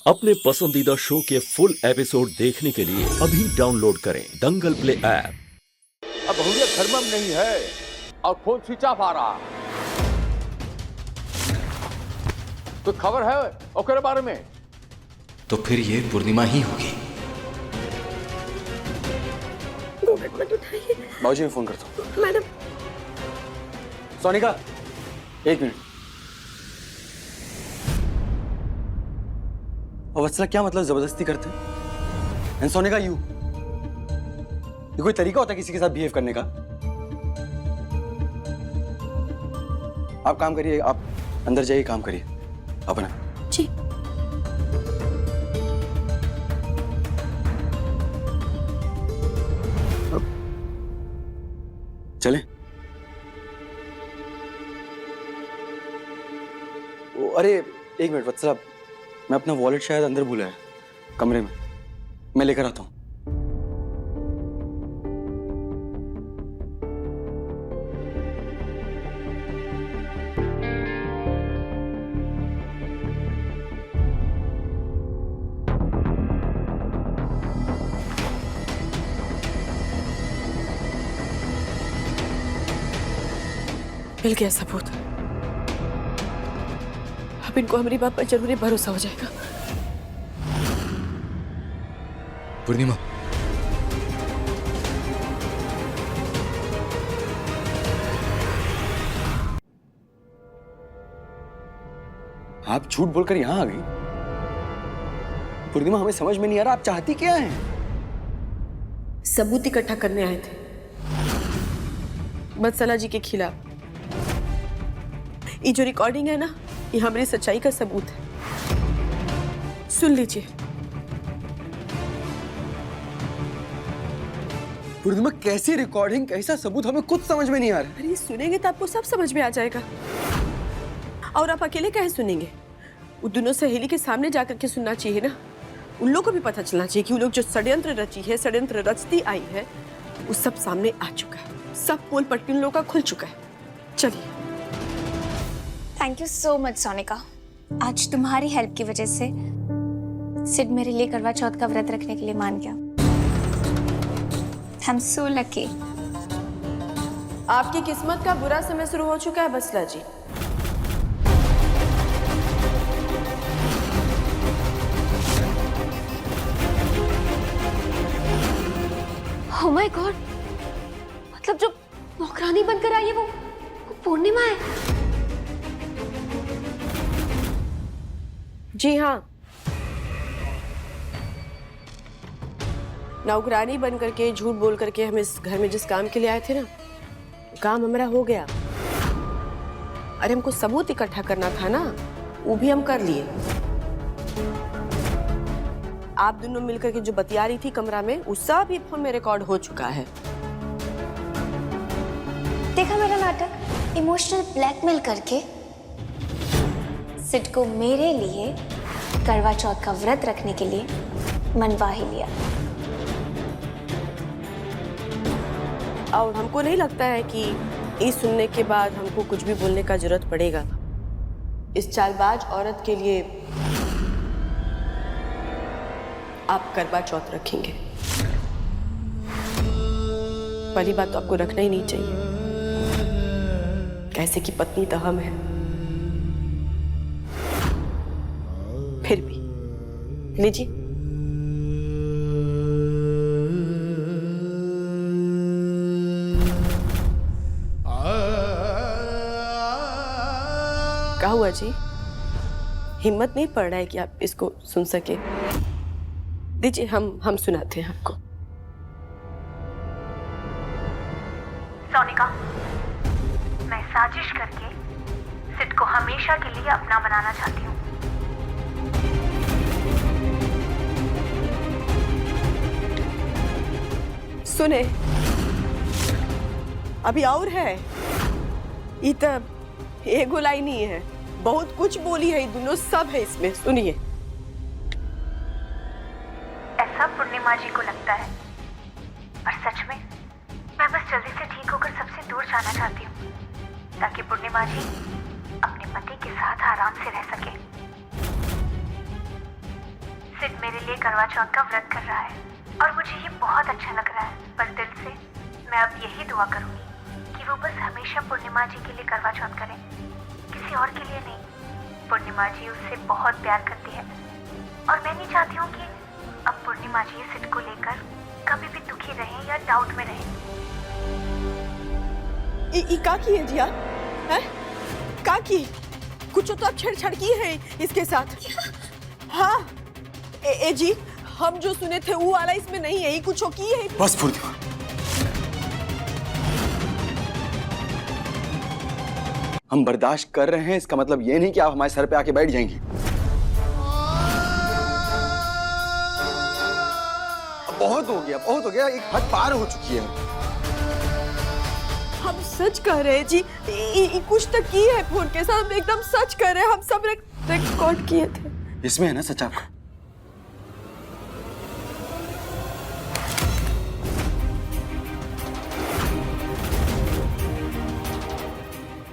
अपने पसंदीदा शो के फुल एपिसोड देखने के लिए अभी डाउनलोड करें दंगल प्ले ऐप। अब हुर्रियत घर में नहीं है और फोन स्विच ऑफ आ रहा। कोई खबर है ओकरे बारे में? तो फिर ये पूर्णिमा ही होगी। बाबूजी मैं फोन करता हूँ। मैडम। सोनिका एक मिनट। और वत्सला क्या मतलब जबरदस्ती करते हैं? एंड सोनिका ये कोई तरीका होता है किसी के साथ बिहेव करने का? आप काम करिए, आप अंदर जाइए, काम करिए अपना। जी। चले। अरे एक मिनट वत्सला, मैं अपना वॉलेट शायद अंदर भूला है कमरे में, मैं लेकर आता हूं। मिल गया सबूत। अब इनको हमारी बात पर जरूरी भरोसा हो जाएगा। पूर्णिमा, आप झूठ बोलकर यहां आ गई? पूर्णिमा हमें समझ में नहीं आ रहा, आप चाहती क्या हैं? सबूत इकट्ठा करने आए थे वत्सला जी के खिलाफ। ये जो रिकॉर्डिंग है ना, ये हमारी सच्चाई का सबूत है। सुन लीजिए। पूर्णिमा कैसी रिकॉर्डिंग, कैसा सबूत, हमें कुछ समझ में नहीं आ रहा। अरे सुनेंगे तो आपको सब समझ में आ जाएगा। और आप अकेले काहे सुनेंगे? वो दोनों सहेली के सामने जाकर के सुनना चाहिए ना। उन लोगों को भी पता चलना चाहिए कि वो लोग जो षड्यंत्र रची है, षड्यंत्र रचती आई है, वो सब सामने आ चुका है। सब पोल पट्टी उन लोगों का खुल चुका है। चलिए। Thank you so much Sonika. आज तुम्हारी हेल्प की वजह से सिड मेरे लिए करवा चौथ का व्रत रखने के लिए मान गया। I am so lucky. आपकी किस्मत का बुरा समय शुरू हो चुका है वत्सला जी। ओह माय गॉड, मतलब जो नौकरानी बनकर आई है वो पूर्णिमा है। जी हाँ, नौकरानी बन करके, झूठ बोल करके हम इस घर में जिस काम के लिए आए थे ना, काम हमारा हो गया। अरे हमको सबूत इकट्ठा करना था ना, वो भी हम कर लिए। आप दोनों मिलकर के जो बतिया रही थी कमरा में, वो सब ही फोन में रिकॉर्ड हो चुका है। देखा मेरा नाटक? इमोशनल ब्लैकमेल करके सिड को मेरे लिए करवा चौथ का व्रत रखने के लिए मनवा ही लिया। और हमको नहीं लगता है कि ये सुनने के बाद हमको कुछ भी बोलने का जरूरत पड़ेगा। इस चालबाज औरत के लिए आप करवा चौथ रखेंगे। पहली बात तो आपको रखना ही नहीं चाहिए, कैसे की पत्नी तो हम हैं। फिर भी लीजिए। क्या हुआ जी? हिम्मत नहीं पड़ रहा है कि आप इसको सुन सके? दीजिए, हम सुनाते हैं आपको। सोनिका, मैं साजिश करके सिड को हमेशा के लिए अपना बनाना चाहती हूँ। सुने, अभी और है। ये तब एगो लाइन ही है, बहुत कुछ बोली है, दोनों सब है इसमें। सुनिए। ऐसा पूर्णिमा जी को लगता है, और सच में मैं बस जल्दी से ठीक होकर सबसे दूर जाना चाहती हूँ, ताकि पूर्णिमा जी अपने पति के साथ आराम से रह सके। सिड मेरे लिए करवा चौथ का व्रत कर रहा है और मुझे ये बहुत अच्छा लग रहा है। पर दिल से मैं अब यही दुआ करूंगी कि वो बस हमेशा पूर्णिमा जी के लिए करवा चौथ करें, किसी और के लिए नहीं। पूर्णिमा जी उससे बहुत प्यार करती है और मैं नहीं चाहती हूँ कि अब पूर्णिमा जी सिड को लेकर कभी भी दुखी रहें या डाउट में रहें। का की है जी आप? हैं? का की? कुछ तो अब छेड़छाड़ की है इसके साथ। हाँ ए जी, हम जो सुने थे वो वाला इसमें नहीं है, कुछ की है। बस पूर्णिमा, हम बर्दाश्त कर रहे हैं, इसका मतलब ये नहीं कि आप हमारे सर पे आके बैठ जाएंगी। बहुत हो गया, बहुत हो गया, एक हद पार हो चुकी है। हम सच कह रहे हैं जी, कुछ तो की है फोन के साथ, हम एकदम सच कह रहे हैं, हम सब रिकॉर्ड किए थे। इसमें है ना सच आपका?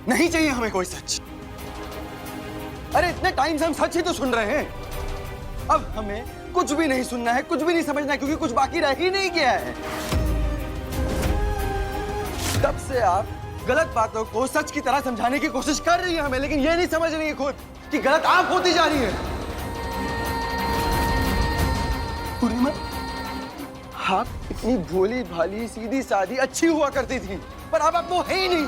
नहीं चाहिए हमें कोई सच। अरे इतने टाइम से हम सच ही तो सुन रहे हैं, अब हमें कुछ भी नहीं सुनना है, कुछ भी नहीं समझना है, क्योंकि कुछ बाकी रह ही नहीं गया है। तब से आप गलत बातों को सच की तरह समझाने की कोशिश कर रही है हमें, लेकिन ये नहीं समझ रही है खुद कि गलत आप होती जा रही है। पूर्णिमा, आप इतनी भोली भाली सीधी सादी अच्छी हुआ करती थी, पर अब आप वो है ही नहीं।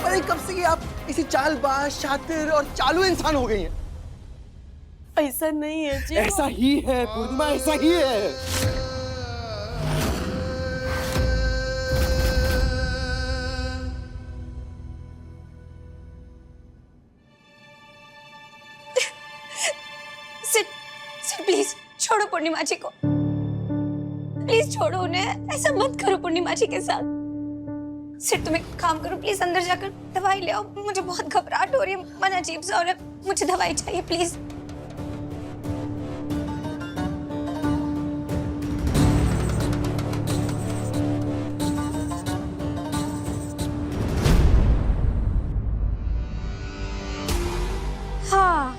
अरे कब से आप इसी चालबाज, शातिर और चालू इंसान हो गई हैं? ऐसा नहीं है जी। ऐसा ही है पूर्णिमा, ऐसा ही है। सिड प्लीज छोड़ो पूर्णिमा जी को, प्लीज छोड़ो उन्हें, ऐसा मत करो पूर्णिमा जी के साथ। सिड तुम एक काम करो, प्लीज अंदर जाकर दवाई ले आओ, मुझे बहुत घबराहट हो रही है, मन अजीब सा हो रहा है, मुझे दवाई चाहिए प्लीज। हाँ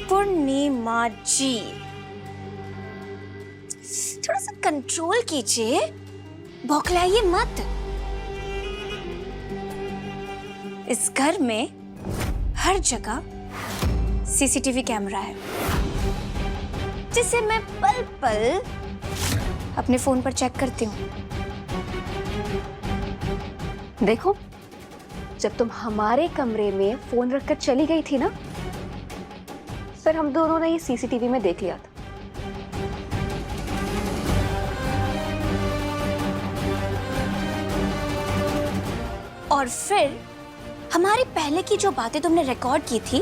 पूर्णिमा जी, थोड़ा सा कंट्रोल कीजिए, बौखलाइए मत। इस घर में हर जगह सीसीटीवी कैमरा है, जिसे मैं पल पल अपने फोन पर चेक करती हूँ। देखो, जब तुम हमारे कमरे में फोन रखकर चली गई थी ना, फिर हम दोनों ने ये सीसीटीवी में देख लिया था। और फिर हमारी पहले की जो बातें तुमने रिकॉर्ड की थी,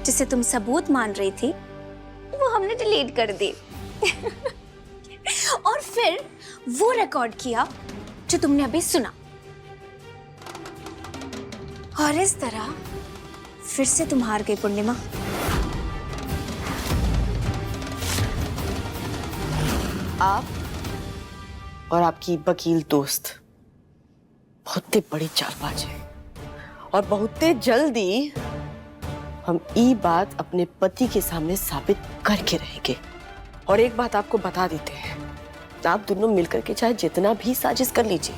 जिसे तुम सबूत मान रही थी, वो हमने डिलीट कर दी। और फिर वो रिकॉर्ड किया जो तुमने अभी सुना, और इस तरह फिर से तुम हार गई पूर्णिमा। आप और आपकी वकील दोस्त बहुत बड़ी चालबाज है, और बहुत जल्दी हम ये बात अपने पति के सामने साबित करके रहेंगे। और एक बात आपको बता देते हैं, आप दोनों मिलकर के चाहे जितना भी साजिश कर लीजिए,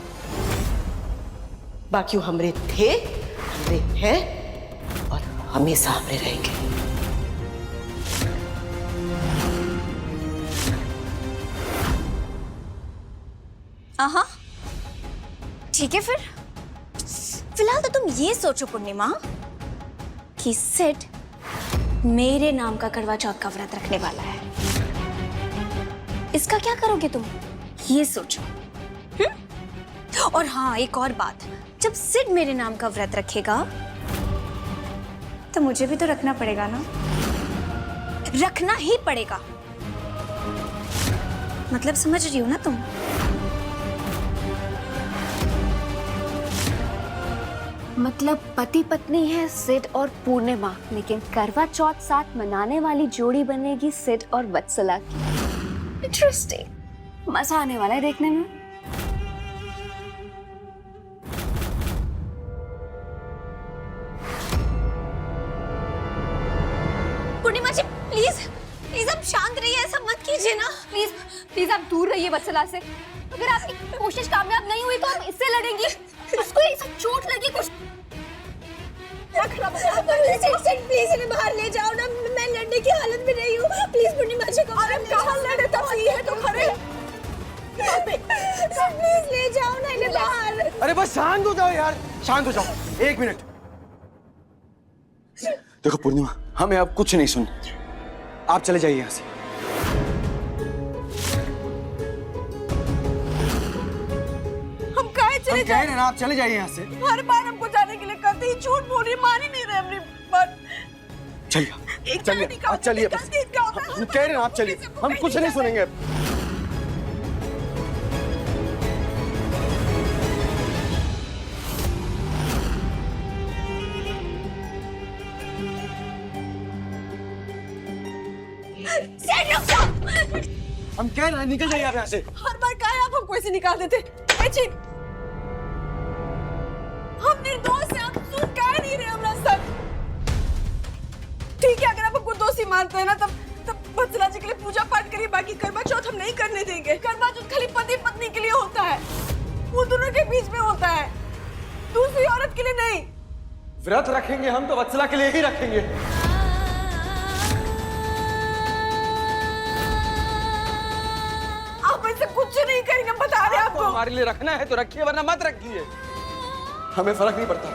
बाकी वो हमरे थे, हमरे हैं और हमेशा हमरे रहेंगे। हाँ ठीक है, फिर फिलहाल तो तुम ये सोचो पूर्णिमा कि सिड मेरे नाम का करवा चौथ का व्रत रखने वाला है। इसका क्या करोगे तुम, ये सोचो। और हाँ, एक और बात, जब सिड मेरे नाम का व्रत रखेगा तो मुझे भी तो रखना पड़ेगा ना, रखना ही पड़ेगा। मतलब समझ रही हो ना तुम? मतलब पति पत्नी है सिड और पूर्णिमा, लेकिन करवा चौथ साथ मनाने वाली जोड़ी बनेगी सिड और वत्सला की। इंटरेस्टिंग, मजा आने वाला है देखने में। पूर्णिमा जी प्लीज प्लीज आप शांत रहिए, ऐसा मत कीजिए ना। प्लीज प्लीज आप दूर रहिए वत्सला से। अगर आपकी कोशिश कामयाब नहीं हुई तो हम इससे लड़ेंगे। उसको ऐसा चोट लगी कुछ। प्लीज इन्हें बाहर ले जाओ ना, मैं लड़ने की हालत में नहीं हूँ। प्लीज पूर्णिमा जी को कहाँ लड़े, तब सही है तो खड़े। प्लीज ले जाओ ना इन्हें बाहर। अरे बस शांत हो जाओ यार, शांत हो जाओ। एक मिनट। देखो पूर्णिमा, हमें अब कुछ नहीं सुनना। आप चले जाइए यहाँ से। हम काहे चले कह रहे हैं ना, आप चले जाइए यहाँ से। हर बार हमको जाने के लिए कहते ही झूठ बोल रही, मान ही नहीं रहे अपनी बात। चलिए चलिए, आप चलिए बस। हम कह रहे हैं आप चलिए, हम कुछ नहीं सुनेंगे। हम कह रहे हैं निकल जाइए आप यहाँ से। हर बार काहे आप हमको ऐसे निकाल देते? हम निर्दोष हैं, आप सुन काहे नहीं रहे हमरा सब? ठीक है, अगर आप हमको दोषी मानते हैं ना, तब वत्सला जी के लिए पूजा पाठ करिए, बाकी करवा चौथ हम नहीं करने देंगे। करवा चौथ खाली पति पत्नी के लिए होता है, वो दोनों के बीच में होता है, दूसरी औरत के लिए नहीं। व्रत रखेंगे हम तो वत्सला के लिए ही रखेंगे। आप ऐसे कुछ नहीं करेंगे, बता रहे आपको। हमारे लिए रखना है तो रखिए, वरना मत रखिए, हमें फर्क नहीं पड़ता।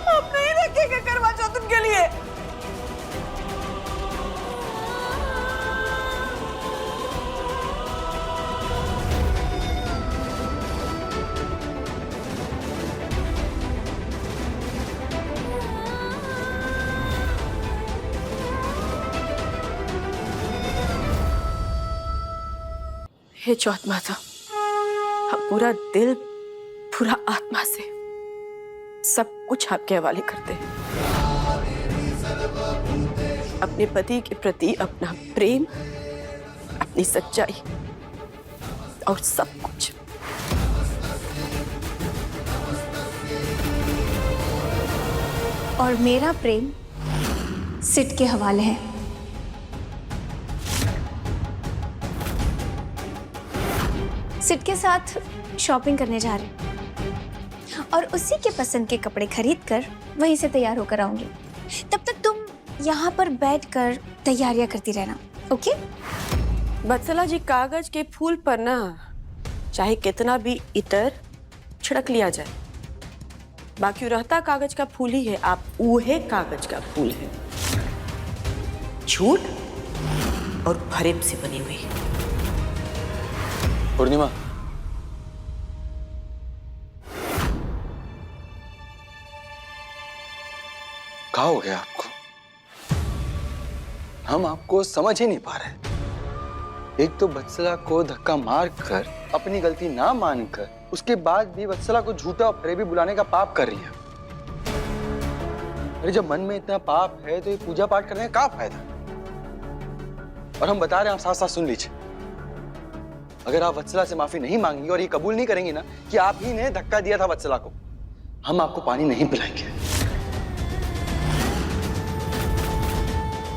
हम नहीं रखेंगे करवा चौथ उनके लिए। हे चौथ माता, हम पूरा दिल पूरा आत्मा से सब कुछ आपके हवाले करते हैं। अपने पति के प्रति अपना प्रेम, अपनी सच्चाई और सब कुछ। और मेरा प्रेम सिट के हवाले है। सिट के साथ शॉपिंग करने जा रहे हैं और उसी के पसंद के कपड़े खरीद कर वहीं से तैयार होकर आऊंगी। तब तक तुम यहाँ पर बैठकर तैयारियां करती रहना, ओके? वत्सला जी, कागज के फूल पर ना चाहे कितना भी इतर छिड़क लिया जाए, बाकी रहता कागज का फूल ही है। आप ऊहे कागज का फूल है, झूठ और फरेब से बनी हुई। पूर्णिमा, क्या हो गया आपको? हम आपको समझ ही नहीं पा रहे। एक तो वत्सला को धक्का मार कर, अपनी गलती ना मानकर, उसके बाद भी वत्सला को झूठा और फरेबी बुलाने का पाप कर रही है। अरे जब मन में इतना पाप है तो ये पूजा पाठ करने का क्या फायदा? और हम बता रहे हैं, आप साथ साथ सुन लीजिए। अगर आप वत्सला से माफी नहीं मांगेंगे और ये कबूल नहीं करेंगे ना कि आप ही ने धक्का दिया था वत्सला को, हम आपको पानी नहीं पिलाएंगे।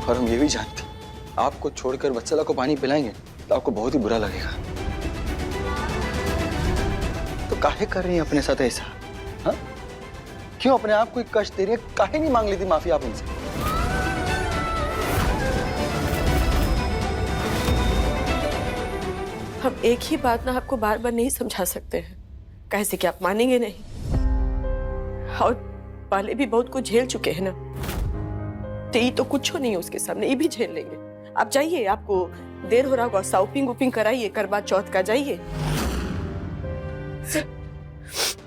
और हम ये भी जानते हैं, आपको छोड़कर वत्सला को पानी पिलाएंगे तो आपको बहुत ही बुरा लगेगा। तो काहे कर रही हैं अपने साथ ऐसा? हाँ? क्यों अपने आप को कष्ट दे रही है? काहे नहीं मांग लेती माफी आप उनसे? हम एक ही बात ना आपको बार बार नहीं समझा सकते हैं, कैसे कि आप मानेंगे नहीं। और पहले भी बहुत कुछ झेल चुके हैं ना, तो ये तो कुछ नहीं है उसके सामने, ये भी झेल लेंगे। आप जाइए, आपको देर हो रहा होगा, शॉपिंग वॉपिंग कराइए, करवा चौथ का जाइए।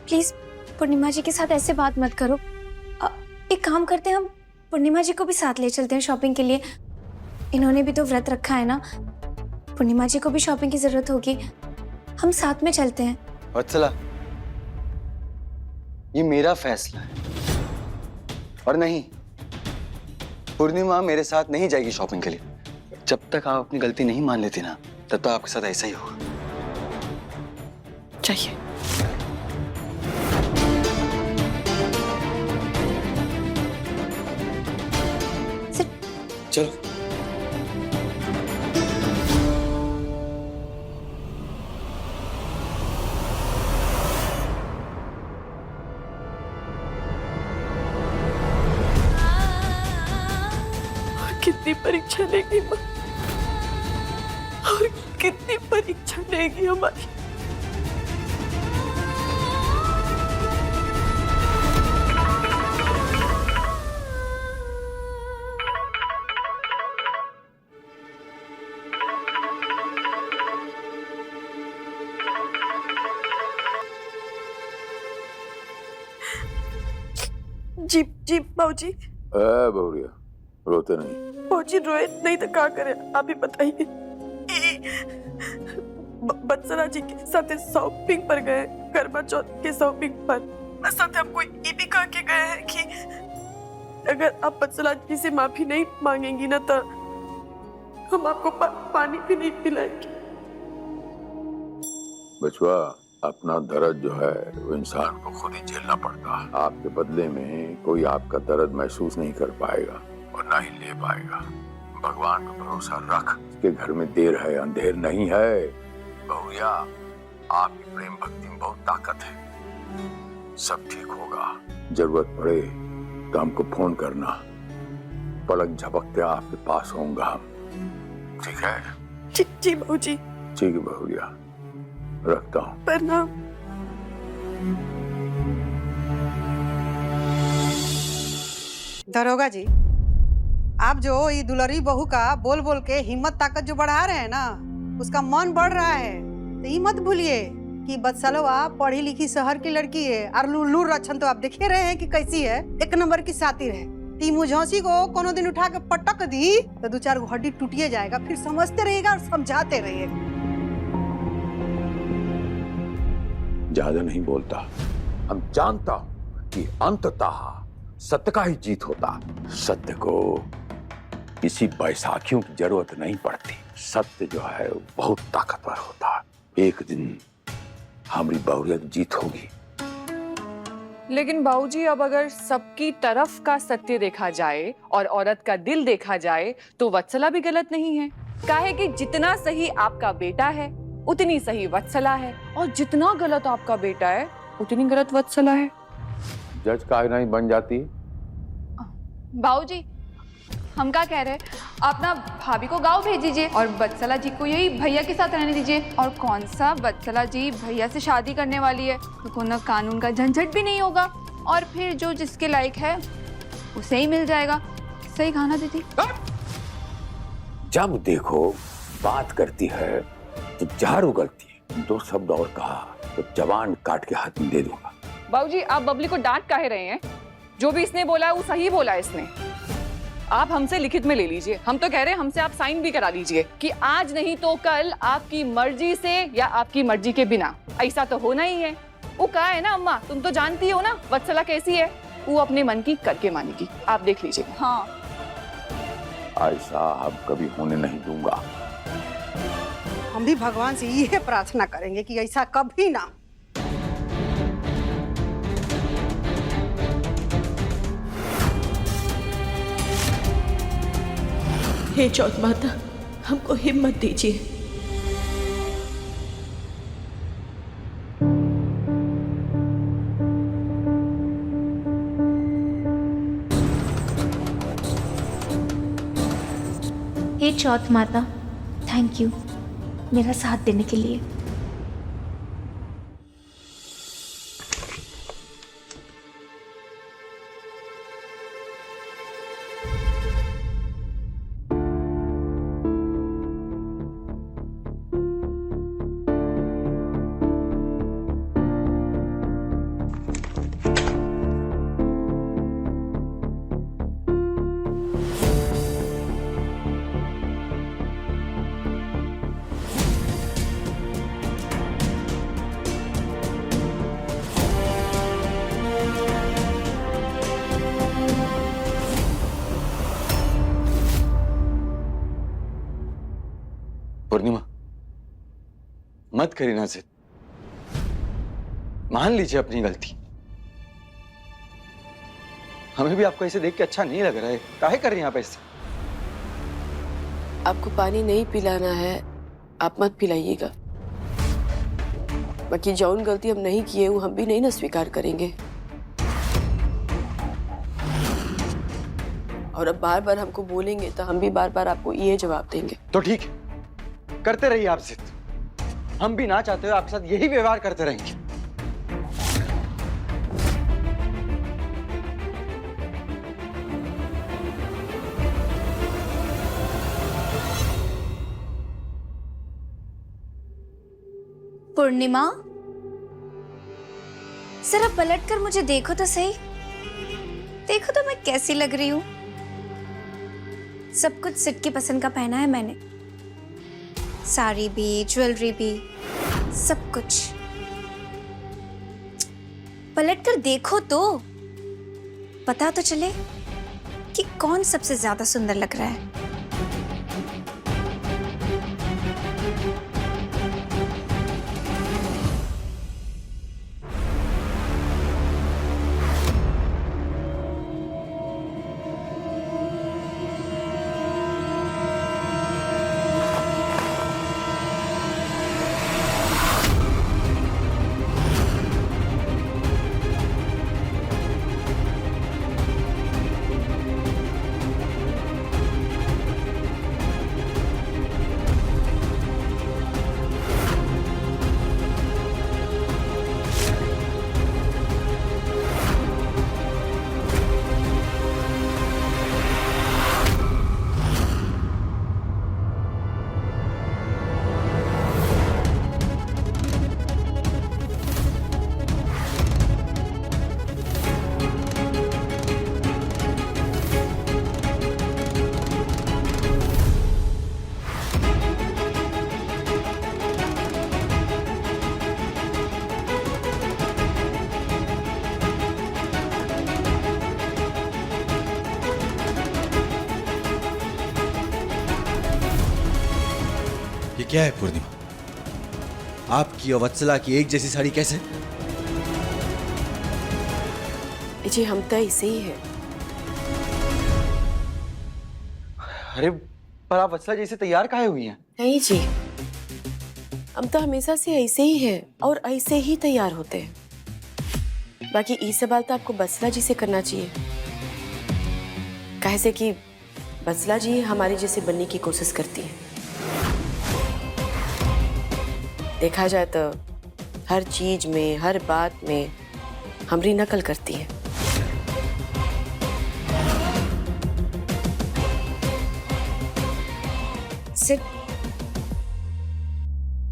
प्लीज पूर्णिमा जी के साथ ऐसे बात मत करो। एक काम करते हैं, हम पूर्णिमा जी को भी साथ ले चलते हैं शॉपिंग के लिए। इन्होंने भी तो व्रत रखा है ना, पूर्णिमा जी को भी शॉपिंग की जरूरत होगी। हम साथ में चलते हैं। वत्सला, ये मेरा फैसला है और नहीं, पूर्णिमा मेरे साथ नहीं जाएगी शॉपिंग के लिए। जब तक आप अपनी गलती नहीं मान लेती ना, तब तक आपके साथ ऐसा ही होगा। चाहिए। चलो। कितनी परीक्षा लेगी माँ, और कितनी परीक्षा लेगी हमारी। जी जी बाबूजी। बहुरिया रोते नहीं। बाबूजी रोए नहीं तो क्या करे, आप ही बताइए। बत्सरा जी के साथ शॉपिंग पर गए, करवा चौथ के शॉपिंग पर। साथ हमको ये भी कह के गए हैं कि अगर आप बत्सरा जी से माफी नहीं मांगेंगी ना तो हम आपको पानी भी नहीं पिलाएंगे। बचवा, अपना दर्द जो है वो इंसान को खुद ही झेलना पड़ता है। आपके बदले में कोई आपका दर्द महसूस नहीं कर पाएगा और ना ही ले पाएगा। भगवान पर भरोसा रख, के घर में देर है अंधेर नहीं है। बहुरिया, आपकी प्रेम भक्ति में बहुत ताकत है, सब ठीक होगा। जरूरत पड़े तो हमको फोन करना, पलक झपकते आपके पास होऊंगा हम, ठीक है? जी बाबूजी। ठीक है बहुरिया, रखता हूँ। प्रणाम। दरोगा जी, आप जो ये दुलरी बहू का बोल बोल के हिम्मत ताकत जो बढ़ा रहे हैं ना, उसका मन बढ़ रहा है। तो ये मत भूलिए कि बदसलवा पढ़ी लिखी शहर की लड़की है, और लुल्लू रक्षण तो आप देखे रहे हैं कि कैसी है, एक नंबर की सातिर है। ती मुझौसी को कोनो दिन उठा के पटक दी तो 2-4 हड्डी टूटिए जाएगा, फिर समझते रहिएगा और समझाते रहिएगा। ज्यादा नहीं बोलता, हम जानता हूं कि अंततः सत्य का ही जीत होता। सत्य को किसी बैसाखियों की जरूरत नहीं पड़ती। सत्य जो है बहुत ताकतवर होता है। एक दिन हमारी बहुरिया की जीत होगी। लेकिन बाबूजी, अब अगर सबकी तरफ का सत्य देखा जाए और औरत का दिल देखा जाए तो वत्सला भी गलत नहीं है। काहे कि जितना सही आपका बेटा है उतनी सही वत्सला है, और जितना गलत आपका बेटा है उतनी गलत वत्सला है। जज काहे नहीं बन जाती? बाबूजी, हम क्या कह रहे हैं, आप ना भाभी को गाँव भेज दीजिए और वत्सला जी को यही भैया के साथ रहने दीजिए। और कौन सा वत्सला जी भैया से शादी करने वाली है, तो कोई ना कानून का झंझट भी नहीं होगा, और फिर जो जिसके लायक है उसे ही मिल जाएगा। सही कहा ना दीदी? जब देखो बात करती है तो जहर उगलती है। 2 शब्द और कहा तो जवान काट के हाथ में दे दूंगा। बाबूजी, आप बबली को डांट काहे रहे हैं? जो भी इसने बोला है वो सही बोला है इसने। आप हमसे लिखित में ले लीजिए। हम तो कह रहे हैं हमसे आप साइन भी करा लीजिए कि आज नहीं तो कल आपकी मर्जी से या आपकी मर्जी के बिना। ऐसा तो होना ही है। वो कहा है ना अम्मा, तुम तो जानती हो ना वत्सला कैसी है, वो अपने मन की करके मानेगी। आप देख लीजिए। हाँ, ऐसा अब कभी होने नहीं दूंगा। हम भी भगवान से यही प्रार्थना करेंगे कि ऐसा कभी ना। हे चौथ माता, हमको हिम्मत दीजिए। हे चौथ माता, थैंक यू मेरा साथ देने के लिए। पूर्णिमा, मत करी ना जिद। मान लीजिए अपनी गलती। हमें भी आपको ऐसे देख के अच्छा नहीं लग रहा है। काहे कर रही हैं आप ऐसे? आपको पानी नहीं पिलाना है, आप मत पिलाइएगा। बाकी जौन गलती हम नहीं किए वो हम भी नहीं ना स्वीकार करेंगे। और अब बार बार हमको बोलेंगे तो हम भी बार बार आपको ये जवाब देंगे। तो ठीक है, करते रहिए आप जिद। हम भी ना चाहते हुए आपके साथ यही व्यवहार करते रहेंगे। पूर्णिमा, जरा पलट कर मुझे देखो तो सही। देखो तो मैं कैसी लग रही हूँ। सब कुछ सिड की पसंद का पहना है मैंने, साड़ी भी, ज्वेलरी भी, सब कुछ। पलट कर देखो तो पता तो चले कि कौन सबसे ज्यादा सुंदर लग रहा है। ये क्या है पूर्णिमा? आपकी और वत्सला की एक जैसी साड़ी कैसे? जी हम तो ऐसे ही है। अरे पर आप वत्सला जैसे तैयार काहे हुई हैं? नहीं जी, हम तो हमेशा से ऐसे ही है और ऐसे ही तैयार होते हैं। बाकी ये सवाल तो आपको वत्सला जी से करना चाहिए, कैसे कि वत्सला जी हमारे जैसे बनने की कोशिश करती है। देखा जाए तो हर चीज में, हर बात में हमारी नकल करती है। सिर्फ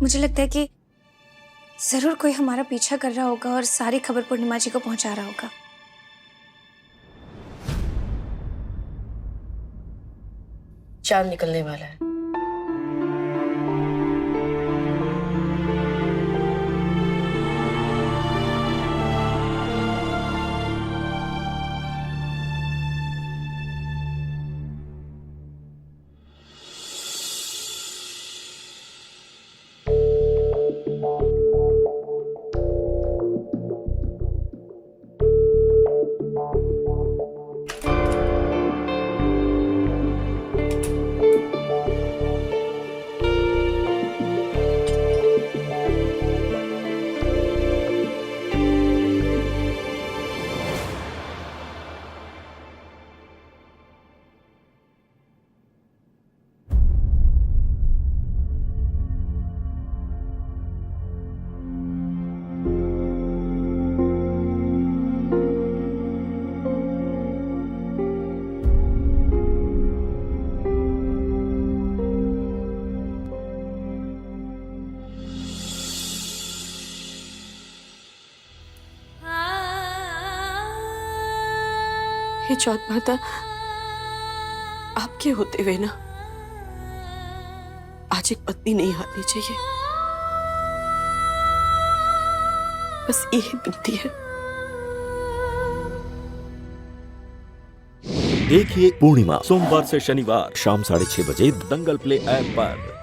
मुझे लगता है कि जरूर कोई हमारा पीछा कर रहा होगा और सारी खबर पूर्णिमा जी को पहुंचा रहा होगा। चांद निकलने वाला है। ये चौथ माता आपके होते हुए ना आज एक पत्नी नहीं हारनी चाहिए, बस यही विनती है। देखिए पूर्णिमा सोमवार से शनिवार शाम 6:30 बजे दंगल प्ले ऐप पर।